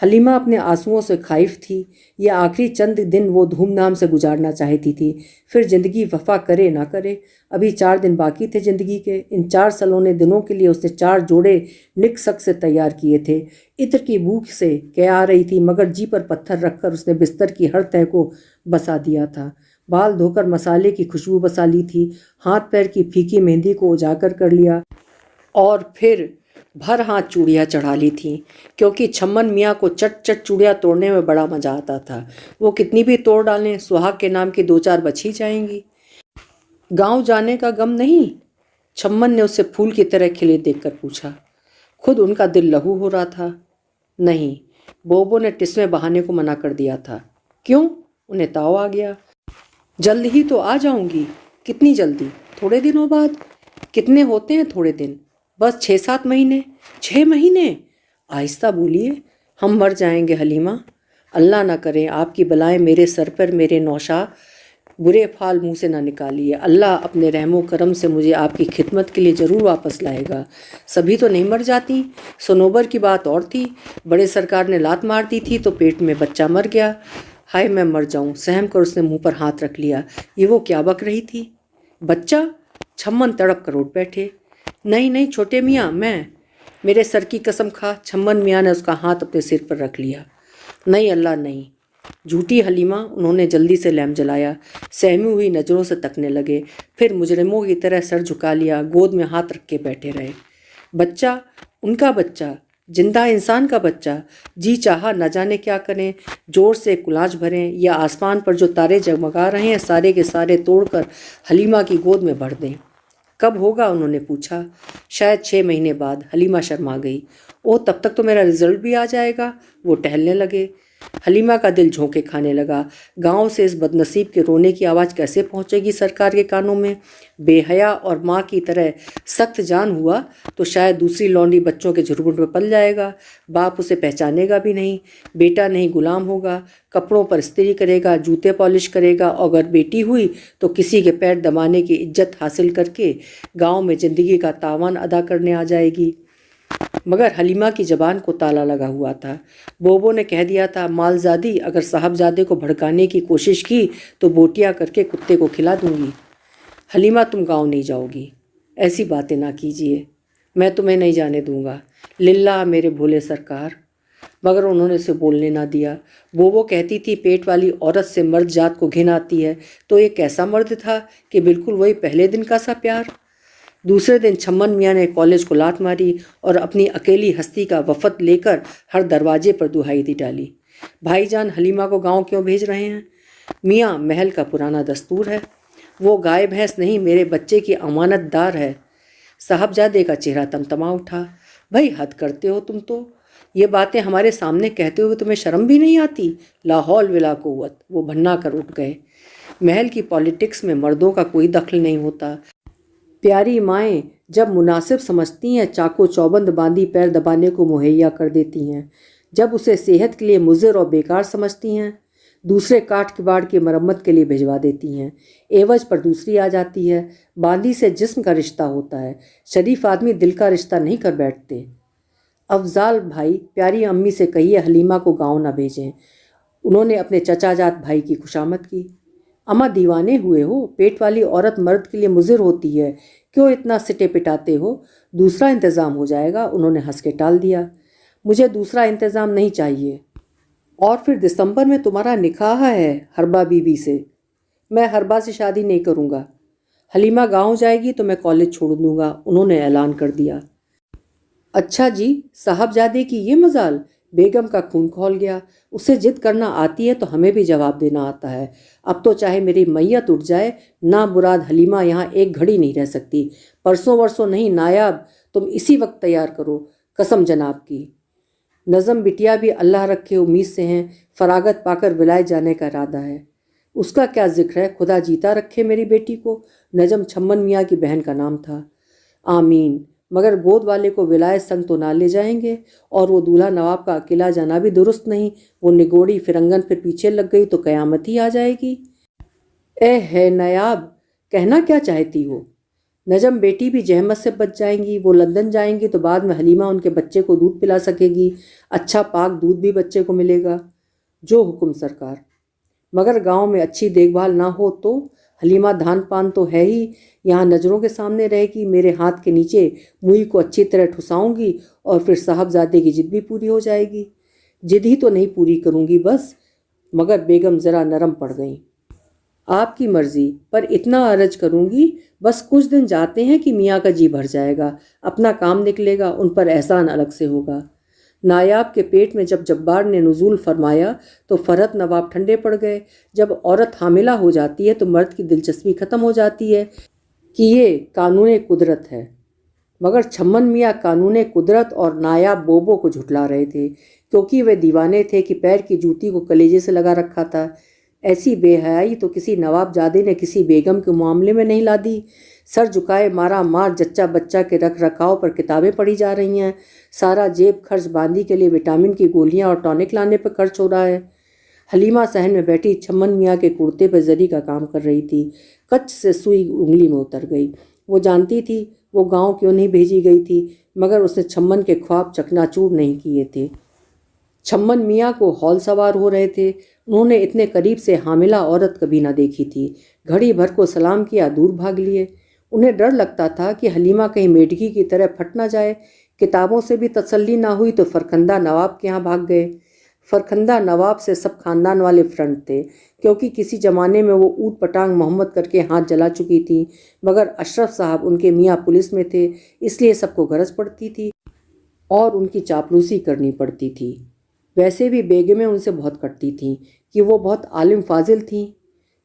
حلیمہ اپنے آنسوؤں سے خائف تھی۔ یہ آخری چند دن وہ دھوم دھام سے گزارنا چاہتی تھی، پھر زندگی وفا کرے نہ کرے۔ ابھی 4 دن باقی تھے زندگی کے۔ ان 4 سلونے دنوں کے لیے اس نے 4 جوڑے نک سک سے تیار کیے تھے۔ عطر کی بو سے کہ آ رہی تھی، مگر جی پر پتھر رکھ کر اس نے بستر کی ہر تہہ کو بسا دیا تھا۔ بال دھو کر مسالے کی خوشبو بسا لی تھی، ہاتھ پیر کی پھیکی مہندی کو اجاگر کر لیا، اور پھر بھر ہاتھ چوڑیاں چڑھا لی تھیں، کیونکہ چھمن میاں کو چٹ چٹ چوڑیاں توڑنے میں بڑا مزہ آتا تھا۔ وہ کتنی بھی توڑ ڈالیں، سہاگ کے نام کی 2-4 بچ ہی جائیں گی۔ گاؤں جانے کا غم نہیں؟ چھمن نے اسے پھول کی طرح کھلے دیکھ کر پوچھا۔ خود ان کا دل لہو ہو رہا تھا۔ نہیں، بوبو نے ٹسویں بہانے کو منع کر دیا تھا۔ کیوں؟ انہیں تاؤ آ گیا۔ جلد ہی تو آ جاؤں گی۔ کتنی جلدی؟ تھوڑے دنوں بعد۔ کتنے ہوتے ہیں تھوڑے دن؟ بس 6-7 مہینے۔ 6 مہینے؟ آہستہ بولیے، ہم مر جائیں گے حلیمہ۔ اللہ نہ کرے آپ کی بلائیں میرے سر پر، میرے نوشا برے پھال منہ سے نہ نکالیے۔ اللہ اپنے رحم و کرم سے مجھے آپ کی خدمت کے لیے ضرور واپس لائے گا۔ سبھی تو نہیں مر جاتی۔ سنوبر کی بات اور تھی، بڑے سرکار نے لات مار دی تھی تو پیٹ میں بچہ مر گیا۔ ہائے میں مر جاؤں، سہم کر اس نے منہ پر ہاتھ رکھ لیا۔ یہ وہ کیا بک رہی تھی؟ بچہ؟ چھمن تڑپ کر اٹھ بیٹھے۔ نہیں چھوٹے میاں، میں، میرے سر کی قسم کھا۔ چھمن میاں نے اس کا ہاتھ اپنے سر پر رکھ لیا۔ نہیں اللہ نہیں۔ جھوٹی حلیمہ۔ انہوں نے جلدی سے لیمپ جلایا، سہمی ہوئی نظروں سے تکنے لگے، پھر مجرموں کی طرح سر جھکا لیا، گود میں ہاتھ رکھ کے بیٹھے رہے۔ بچہ؟ ان کا بچہ؟ زندہ انسان کا بچہ؟ جی چاہا نہ جانے کیا کریں، زور سے کلاج بھریں یا آسمان پر جو تارے جگمگا رہے ہیں سارے کے سارے توڑ کر حلیمہ کی گود میں بھر دیں۔ کب ہوگا؟ انہوں نے پوچھا۔ شاید 6 مہینے بعد۔ حلیمہ شرما گئی۔ اوہ، تب تک تو میرا رزلٹ بھی آ جائے گا۔ وہ ٹہلنے لگے۔ حلیمہ کا دل جھونکے کھانے لگا۔ گاؤں سے اس بد نصیب کے رونے کی آواز کیسے پہنچے گی سرکار کے کانوں میں؟ بے حیا اور ماں کی طرح سخت جان ہوا تو شاید دوسری لونڈی بچوں کے جھرمٹ میں پل جائے گا، باپ اسے پہچانے گا بھی نہیں، بیٹا نہیں غلام ہوگا، کپڑوں پر استری کرے گا، جوتے پالش کرے گا، اور اگر بیٹی ہوئی تو کسی کے پیر دبانے کی عزت حاصل کر کے گاؤں میں زندگی کا تاوان ادا کرنے آ جائے گی۔ مگر حلیمہ کی زبان کو تالا لگا ہوا تھا۔ بوبو نے کہہ دیا تھا، مالزادی اگر صاحبزادے کو بھڑکانے کی کوشش کی تو بوٹیاں کر کے کتے کو کھلا دوں گی۔ حلیمہ تم گاؤں نہیں جاؤ گی، ایسی باتیں نہ کیجیے، میں تمہیں نہیں جانے دوں گا، للہ میرے بھولے سرکار۔ مگر انہوں نے اسے بولنے نہ دیا۔ بوبو کہتی تھی پیٹ والی عورت سے مرد ذات کو گھن آتی ہے، تو یہ کیسا مرد تھا کہ بالکل وہی پہلے دن کا سا پیار۔ دوسرے دن چھمن میاں نے کالج کو لات ماری اور اپنی اکیلی ہستی کا وفد لے کر ہر دروازے پر دہائی دی ڈالی۔ بھائی جان حلیمہ کو گاؤں کیوں بھیج رہے ہیں؟ میاں، محل کا پرانا دستور ہے۔ وہ گائے بھینس نہیں، میرے بچے کی امانت دار ہے۔ صاحبزادے کا چہرہ تمتما اٹھا۔ بھائی حد کرتے ہو تم تو، یہ باتیں ہمارے سامنے کہتے ہوئے تمہیں شرم بھی نہیں آتی؟ لا حول ولا قوت، وہ بھنا کر اٹھ گئے۔ محل کی پالیٹکس میں مردوں کا کوئی دخل نہیں ہوتا۔ پیاری مائیں جب مناسب سمجھتی ہیں چاقو چوبند باندھی پیر دبانے کو مہیا کر دیتی ہیں، جب اسے صحت کے لیے مضر اور بیکار سمجھتی ہیں دوسرے کاٹ کباڑ کی مرمت کے لیے بھجوا دیتی ہیں، ایوج پر دوسری آ جاتی ہے۔ باندھی سے جسم کا رشتہ ہوتا ہے، شریف آدمی دل کا رشتہ نہیں کر بیٹھتے۔ افضال بھائی پیاری امی سے کہیے حلیمہ کو گاؤں نہ بھیجیں۔ انہوں نے اپنے چچا جات بھائی کی خوشامد کی۔ اماں دیوانے ہوئے ہو، پیٹ والی عورت مرد کے لیے مضر ہوتی ہے، کیوں اتنا سٹے پٹاتے ہو؟ دوسرا انتظام ہو جائے گا۔ انہوں نے ہنس کے ٹال دیا۔ مجھے دوسرا انتظام نہیں چاہیے۔ اور پھر دسمبر میں تمہارا نکاح ہے حربا بی بی سے۔ میں حربا سے شادی نہیں کروں گا۔ حلیمہ گاؤں جائے گی تو میں کالج چھوڑ دوں گا، انہوں نے اعلان کر دیا۔ اچھا جی، صاحبزادے کی یہ مجال؟ بیگم کا خون کھول گیا۔ اسے ضد کرنا آتی ہے تو ہمیں بھی جواب دینا آتا ہے۔ اب تو چاہے میری میت اٹھ جائے، نا مراد حلیمہ یہاں ایک گھڑی نہیں رہ سکتی۔ پرسوں ورسوں نہیں نایاب، تم اسی وقت تیار کرو، قسم جناب کی۔ نظم بٹیا بھی اللہ رکھے امید سے ہیں، فراغت پا کر ولایت جانے کا ارادہ ہے۔ اس کا کیا ذکر ہے، خدا جیتا رکھے میری بیٹی کو۔ نجم چھمن میاں کی بہن کا نام تھا۔ آمین۔ مگر گود والے کو ولایت سنگ تو نہ لے جائیں گے، اور وہ دولہا نواب کا اکیلا جانا بھی درست نہیں۔ وہ نگوڑی فرنگن پھر پیچھے لگ گئی تو قیامت ہی آ جائے گی۔ اے ہے نیاب، کہنا کیا چاہتی ہو؟ نجم بیٹی بھی جہمت سے بچ جائیں گی۔ وہ لندن جائیں گی تو بعد میں حلیمہ ان کے بچے کو دودھ پلا سکے گی، اچھا پاک دودھ بھی بچے کو ملے گا۔ جو حکم سرکار۔ مگر گاؤں میں اچھی دیکھ بھال نہ ہو تو؟ حلیمہ دھان پان تو ہے ہی، یہاں نظروں کے سامنے رہے گی، میرے ہاتھ کے نیچے موئی کو اچھی طرح ٹھساؤں گی، اور پھر صاحبزادے کی ضد بھی پوری ہو جائے گی۔ ضد ہی تو نہیں پوری کروں گی بس۔ مگر بیگم ذرا نرم پڑ گئیں۔ آپ کی مرضی، پر اتنا عرض کروں گی، بس کچھ دن جاتے ہیں کہ میاں کا جی بھر جائے گا، اپنا کام نکلے گا، ان پر احسان الگ سے ہوگا۔ نایاب کے پیٹ میں جب جبار نے نزول فرمایا تو فرحت نواب ٹھنڈے پڑ گئے۔ جب عورت حاملہ ہو جاتی ہے تو مرد کی دلچسپی ختم ہو جاتی ہے کہ یہ قانون قدرت ہے۔ مگر چھمن میاں قانون قدرت اور نایاب بوبو کو جھٹلا رہے تھے، کیونکہ وہ دیوانے تھے کہ پیر کی جوتی کو کلیجے سے لگا رکھا تھا۔ ایسی بے حیائی تو کسی نواب زادے نے کسی بیگم کے معاملے میں نہیں لا دی۔ سر جھکائے مارا مار جچہ بچہ کے رکھ رکھاؤ پر کتابیں پڑھی جا رہی ہیں، سارا جیب خرچ باندھی کے لیے وٹامن کی گولیاں اور ٹونک لانے پر خرچ ہو رہا ہے۔ حلیمہ صحن میں بیٹھی چھمن میاں کے کرتے پہ زری کا کام کر رہی تھی۔ کچ سے سوئی انگلی میں اتر گئی۔ وہ جانتی تھی وہ گاؤں کیوں نہیں بھیجی گئی تھی، مگر اس نے چھمن کے خواب چکنا چور نہیں کیے تھے۔ چھمن میاں کو ہال سوار ہو رہے تھے۔ انہوں نے اتنے قریب سے حاملہ عورت کبھی نہ دیکھی تھی۔ گھڑی بھر کو سلام کیا، دور بھاگ لیے۔ انہیں ڈر لگتا تھا کہ حلیمہ کہیں میڈکی کی طرح پھٹ نہ جائے۔ کتابوں سے بھی تسلی نہ ہوئی تو فرخندہ نواب کے ہاں بھاگ گئے۔ فرخندہ نواب سے سب خاندان والے فرنٹ تھے، کیونکہ کسی زمانے میں وہ اوٹ پٹانگ محمد کر کے ہاتھ جلا چکی تھی، مگر اشرف صاحب ان کے میاں پولیس میں تھے، اس لیے سب کو غرض پڑتی تھی اور ان کی چاپلوسی کرنی پڑتی تھی۔ ویسے بھی بیگمیں ان سے بہت کٹتی تھیں کہ وہ بہت عالم فاضل تھیں۔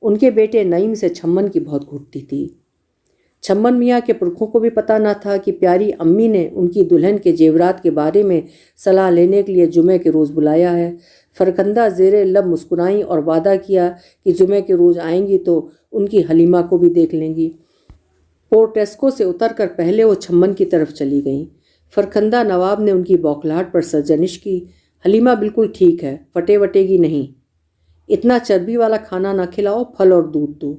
ان کے بیٹے نعیم سے چھمن کی بہت گھٹتی تھی۔ چھمن میاں کے پرکھوں کو بھی پتہ نہ تھا کہ پیاری امی نے ان کی دلہن کے زیورات کے بارے میں صلاح لینے کے لیے جمعے کے روز بلایا ہے۔ فرخندہ زیر لب مسکرائیں اور وعدہ کیا کہ جمعے کے روز آئیں گی تو ان کی حلیمہ کو بھی دیکھ لیں گی۔ پورٹیسکو سے اتر کر پہلے وہ چھمن کی طرف چلی گئیں۔ فرخندہ نواب نے ان کی بوکھلاہٹ پر سرزنش کی۔ حلیمہ بالکل ٹھیک ہے، فٹے وٹے گی نہیں۔ اتنا چربی والا کھانا نہ کھلاؤ، پھل اور دودھ دو۔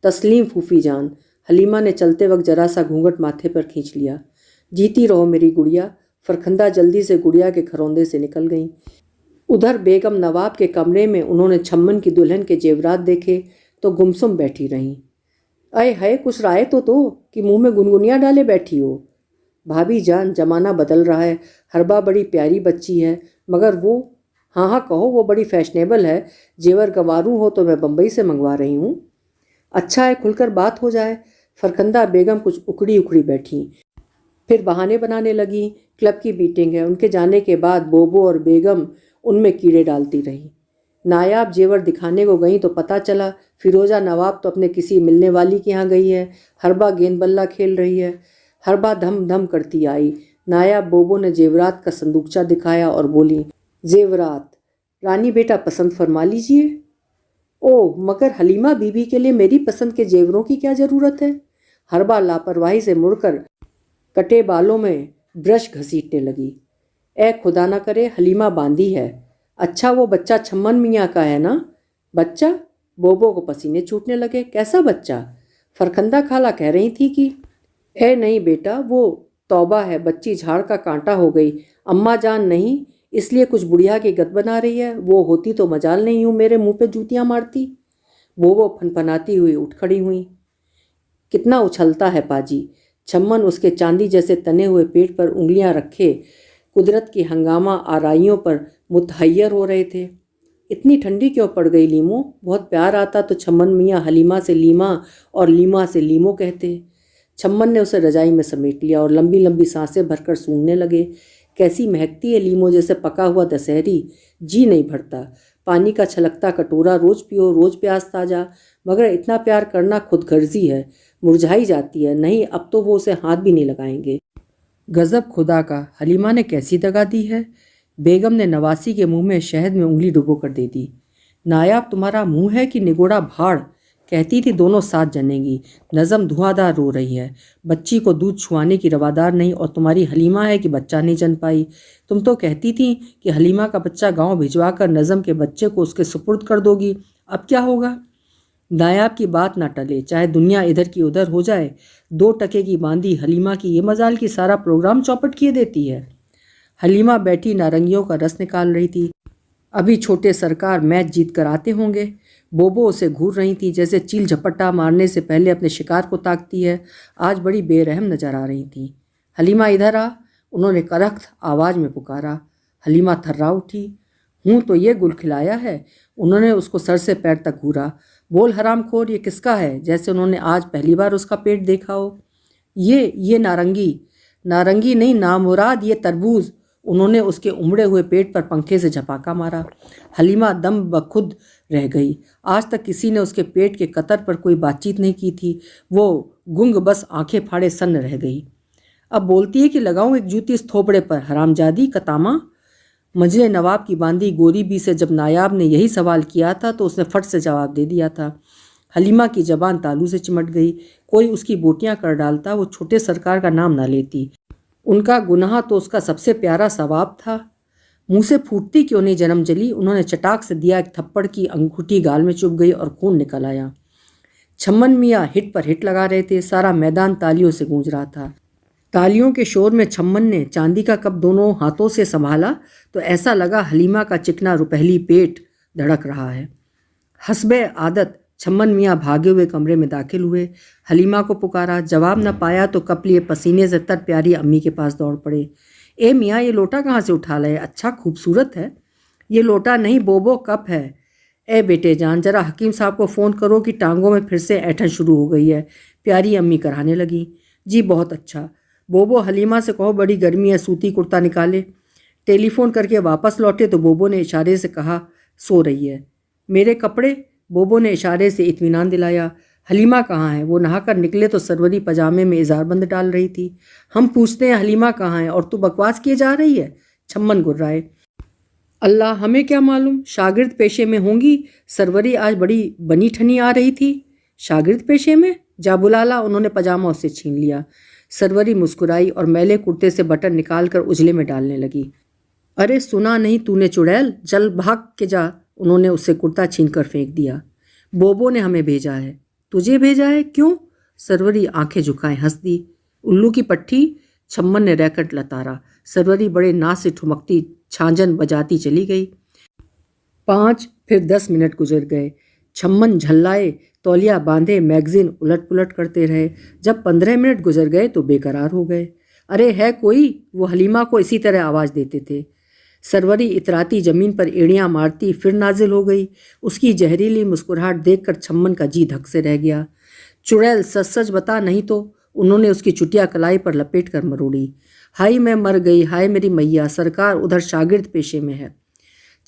تسلیم پھوپھی جان۔ حلیمہ نے چلتے وقت ذرا سا گھونگھٹ ماتھے پر کھینچ لیا۔ جیتی رہو میری گڑیا۔ فرخندہ جلدی سے گڑیا کے کھروندے سے نکل گئیں۔ ادھر بیگم نواب کے کمرے میں انہوں نے چھمن کی دلہن کے زیورات دیکھے تو گمسم بیٹھی رہیں۔ اے ہے کچھ رائے تو کہ منہ میں گنگنیاں ڈالے بیٹھی ہو۔ بھابھی جان، زمانہ بدل رہا ہے۔ حربا بڑی پیاری بچی ہے، مگر وہ ہاں کہو، وہ بڑی فیشنیبل ہے۔ زیور گنواروں ہو تو میں بمبئی سے منگوا رہی ہوں۔ اچھا ہے، کھل کر بات ہو جائے۔ فرخندہ بیگم کچھ اکڑی بیٹھیں، پھر بہانے بنانے لگیں۔ کلب کی میٹنگ ہے، ان کے جانے کے بعد بوبو اور بیگم ان میں کیڑے ڈالتی رہیں۔ نایاب زیور دکھانے کو گئیں تو پتہ چلا فیروزہ نواب تو اپنے کسی ملنے والی کے یہاں گئی ہے۔ ہربا گیند بلہ کھیل رہی ہے۔ ہربا دھم دھم کرتی آئی۔ نایاب بوبو نے زیورات کا صندوقچہ دکھایا اور بولی، زیورات رانی بیٹا پسند فرما لیجئے۔ اوہ مگر حلیمہ بی بی کے لیے میری پسند کے زیوروں کی کیا ضرورت ہے؟ ہربا لاپرواہی سے مڑ کر کٹے بالوں میں برش گھسیٹنے لگی۔ اے خدا نہ کرے حلیمہ باندھی ہے۔ اچھا وہ بچہ چھمن میاں کا ہے نا؟ بچہ؟ بوبو کو پسینے چھوٹنے لگے۔ کیسا بچہ؟ فرخندہ خالہ کہہ رہی تھی کہ اے نہیں بیٹا، وہ توبہ ہے، بچی جھاڑ کا کانٹا ہو گئی۔ اماں جان نہیں، اس لیے کچھ بڑھیا کی گت بنا رہی ہے۔ وہ ہوتی تو مجال نہیں ہوں میرے منہ پہ جوتیاں مارتی۔ وہ پھنپھناتی ہوئی اٹھ کھڑی ہوئی۔ کتنا اچھلتا ہے پاجی۔ چھمن اس کے چاندی جیسے تنے ہوئے پیٹ پر انگلیاں رکھے قدرت کی ہنگامہ آرائیوں پر متحیر ہو رہے تھے۔ اتنی ٹھنڈی کیوں پڑ گئی لیمو؟ بہت پیار آتا تو چھمن میاں حلیمہ سے لیما اور لیما سے لیمو کہتے۔ چھمن نے اسے رجائی میں سمیٹ لیا اور لمبی لمبی سانسیں بھر کر سونگنے لگے۔ کیسی مہکتی ہے لیمو، جیسے پکا ہوا دسہری۔ جی نہیں بھرتا۔ پانی کا چھلکتا کٹورا روز پیو، روز پیاس تاجا، مگر اتنا پیار کرنا خود غرضی ہے، مرجھائی جاتی ہے۔ نہیں، اب تو وہ اسے ہاتھ بھی نہیں لگائیں گے۔ غضب خدا کا، حلیمہ نے کیسی دگا دی ہے؟ بیگم نے نواسی کے منہ میں شہد میں انگلی ڈبو کر دے دی۔ نایاب تمہارا منہ ہے کہ نگوڑا بھاڑ؟ کہتی تھی دونوں ساتھ جنیں گی۔ نظم دھواں دار رو رہی ہے، بچی کو دودھ چھوانے کی روادار نہیں، اور تمہاری حلیمہ ہے کہ بچہ نہیں جن پائی۔ تم تو کہتی تھی کہ حلیمہ کا بچہ گاؤں بھجوا کر نظم کے بچے کو اس کے سپرد کر دو گی۔ اب کیا ہوگا؟ نایاب کی بات نہ ٹلے، چاہے دنیا ادھر کی ادھر ہو جائے۔ 2 ٹکے کی باندھی حلیمہ کی یہ مجال کی سارا پروگرام چوپٹ کیے دیتی ہے۔ حلیمہ بیٹھی نارنگیوں کا رس نکال رہی تھی۔ ابھی چھوٹے سرکار میچ جیت کر آتے ہوں گے۔ بوبو اسے گھور رہی تھی جیسے چیل جھپٹا مارنے سے پہلے اپنے شکار کو تاکتی ہے۔ آج بڑی بے رحم نظر آ رہی تھیں۔ حلیمہ ادھر آ، انہوں نے کرخت آواز میں پکارا۔ حلیمہ تھرا اٹھی۔ ہوں تو یہ گل کھلایا ہے۔ انہوں نے اس کو سر سے پیر تک گھورا۔ بول حرام خور، یہ کس کا ہے؟ جیسے انہوں نے آج پہلی بار اس کا پیٹ دیکھا ہو۔ یہ نارنگی نہیں نامراد، یہ تربوز۔ انہوں نے اس کے امڑے ہوئے پیٹ پر پنکھے سے جھپاکا مارا۔ حلیمہ دم بخود رہ گئی۔ آج تک کسی نے اس کے پیٹ کے قطر پر کوئی بات چیت نہیں کی تھی۔ وہ گنگ بس آنکھیں پھاڑے سن رہ گئی۔ اب بولتی ہے کہ لگاؤں ایک جوتی اس تھوپڑے پر، حرام جادی کتامہ۔ مجلے نواب کی باندھی گوری بی سے جب نایاب نے یہی سوال کیا تھا تو اس نے فٹ سے جواب دے دیا تھا۔ حلیمہ کی زبان تالو سے چمٹ گئی۔ کوئی اس کی بوٹیاں کر ڈالتا، وہ چھوٹے سرکار کا نام نہ لیتی۔ ان کا گناہ تو اس کا سب سے پیارا ثواب تھا۔ منہ سے پھوٹتی کیوں نہیں جنم جلی؟ انہوں نے چٹاک سے دیا ایک تھپڑ کی انگوٹھی گال میں چبھ گئی اور خون نکل آیا۔ چھمن میاں ہٹ پر ہٹ لگا رہے تھے۔ سارا میدان تالیوں سے گونج رہا تھا۔ تالیوں کے شور میں چھمن نے چاندی کا کپ دونوں ہاتھوں سے سنبھالا تو ایسا لگا حلیمہ کا چکنا روپہلی پیٹ دھڑک رہا ہے۔ حسب عادت چھمن میاں بھاگے ہوئے کمرے میں داخل ہوئے۔ حلیمہ کو پکارا، جواب نہ پایا تو کپ لیے پسینے سے تر پیاری امی کے پاس دوڑ پڑے۔ اے میاں، یہ لوٹا کہاں سے اٹھا لائے؟ اچھا خوبصورت ہے۔ یہ لوٹا نہیں بوبو، کپ ہے۔ اے بیٹے جان، ذرا حکیم صاحب کو فون کرو کہ ٹانگوں میں پھر سے اینٹھن شروع ہو گئی ہے۔ پیاری امی کرانے لگی۔ جی بہت اچھا۔ بوبو حلیمہ سے کہو بڑی گرمی ہے، سوتی کرتا نکالے۔ ٹیلی فون کر کے واپس لوٹے تو بوبو نے اشارے سے کہا سو رہی ہے۔ میرے کپڑے؟ بوبو نے اشارے سے اطمینان دلایا۔ حلیمہ کہاں ہے؟ وہ نہا کر نکلے تو سروری پجامے میں اظہار بند ڈال رہی تھی۔ ہم پوچھتے ہیں حلیمہ کہاں ہے اور تو بکواس کیے جا رہی ہے؟ چھمن گرائے۔ اللہ ہمیں کیا معلوم، شاگرد پیشے میں ہوں گی۔ سروری آج بڑی بنی ٹھنی آ رہی تھی۔ شاگرد پیشے میں؟ جا بلا لا۔ انہوں نے پاجامہ اس سے چھین لیا۔ سروری مسکرائی اور میلے کرتے سے بٹن نکال کر اجلے میں ڈالنے لگی۔ ارے سنا نہیں تو نے چڑیل، چل بھاگ کے جا۔ انہوں نے اس سے کرتا چھین کر پھینک دیا۔ بوبو نے ہمیں بھیجا ہے۔ تجھے بھیجا ہے؟ کیوں؟ سروری آنکھیں جھکائے ہنس دی۔ الو کی پٹھی؟ چھمن نے ریکٹ لتارا۔ سروری بڑے ناز سے ٹھمکتی چھانجن بجاتی چلی گئی۔ 5 پھر 10 منٹ گزر گئے۔ چھمن جھلائے تولیہ باندھے میگزین الٹ پلٹ کرتے رہے۔ جب 15 منٹ گزر گئے تو بے قرار ہو گئے۔ ارے ہے کوئی؟ وہ حلیمہ کو اسی طرح آواز دیتے تھے۔ سروری اتراتی زمین پر ایڑیاں مارتی پھر نازل ہو گئی۔ اس کی زہریلی مسکراہٹ دیکھ کر چھمن کا جی دھک سے رہ گیا۔ چڑیل سچ سچ بتا، نہیں تو۔ انہوں نے اس کی چٹیا کلائی پر لپیٹ کر مروڑی۔ ہائی میں مر گئی، ہائے میری میاں، سرکار ادھر شاگرد پیشے میں ہے۔